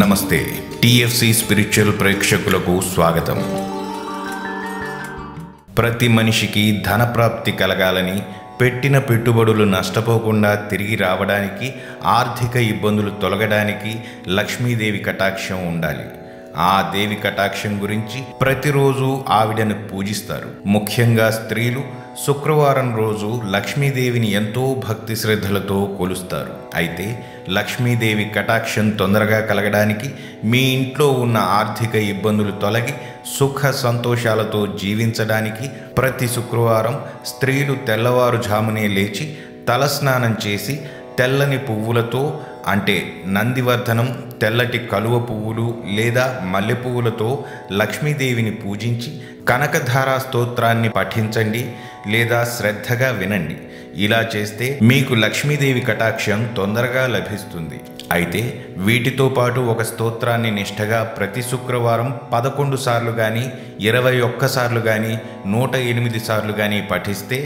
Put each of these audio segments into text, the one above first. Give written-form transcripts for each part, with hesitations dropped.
నమస్తే TFC spiritual ప్రేక్షకులకు స్వాగతం. ప్రతి మనిషికి ధన ప్రాప్తి కలగాలని, పెట్టిన పెట్టుబడులు నష్టపోకుండా తిరిగి రావడానికి, ఆర్థిక ఇబ్బందులు తొలగడానికి లక్ష్మీదేవి కటాక్షం ఉండాలి. ఆ దేవి కటాక్షం గురించి ప్రతిరోజు ఆవిడను పూజిస్తారు. ముఖ్యంగా స్త్రీలు శుక్రవారం రోజు లక్ష్మీదేవిని ఎంతో భక్తి శ్రద్ధలతో కొలుస్తారు. అయితే లక్ష్మీదేవి కటాక్షం తొందరగా కలగడానికి, మీ ఇంట్లో ఉన్న ఆర్థిక ఇబ్బందులు తొలగి సుఖ సంతోషాలతో జీవించడానికి ప్రతి శుక్రవారం స్త్రీలు తెల్లవారుజామునే లేచి తలస్నానం చేసి తెల్లని పువ్వులతో, అంటే నందివర్ధనం, తెల్లటి కలువ పువ్వులు లేదా మల్లె పువ్వులతో లక్ష్మీదేవిని పూజించి కనకధారా స్తోత్రాన్ని పఠించండి లేదా శ్రద్ధగా వినండి. ఇలా చేస్తే మీకు లక్ష్మీదేవి కటాక్షం తొందరగా లభిస్తుంది. అయితే వీటితో పాటు ఒక స్తోత్రాన్ని నిష్ఠగా ప్రతి శుక్రవారం 11 సార్లు కానీ, 21 సార్లు కానీ, 108 సార్లు కానీ పఠిస్తే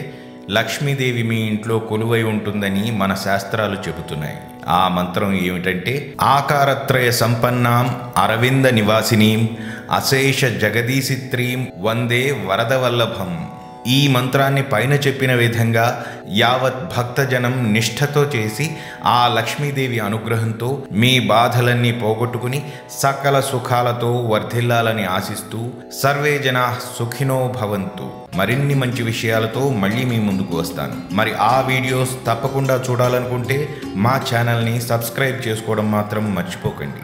లక్ష్మీదేవి మీ ఇంట్లో కొలువై ఉంటుందని మన శాస్త్రాలు చెబుతున్నాయి. ఆ మంత్రం ఏమిటంటే, ఆకారత్రయ సంపన్నాం అరవింద నివాసినీం అశేష జగదీశిత్రీం వందే వరదవల్లభం. ఈ మంత్రాన్ని పైన చెప్పిన విధంగా యావత్ భక్తజనం నిష్ఠతో చేసి ఆ లక్ష్మీదేవి అనుగ్రహంతో మీ బాధలన్నీ పోగొట్టుకుని సకల సుఖాలతో వర్ధిల్లాలని ఆశిస్తూ సర్వే జనా సుఖినో భవంతు. మరిన్ని మంచి విషయాలతో మళ్ళీ మీ ముందుకు వస్తాను. మరి ఆ వీడియోస్ తప్పకుండా చూడాలనుకుంటే మా ఛానల్ని సబ్స్క్రైబ్ చేసుకోవడం మాత్రం మర్చిపోకండి.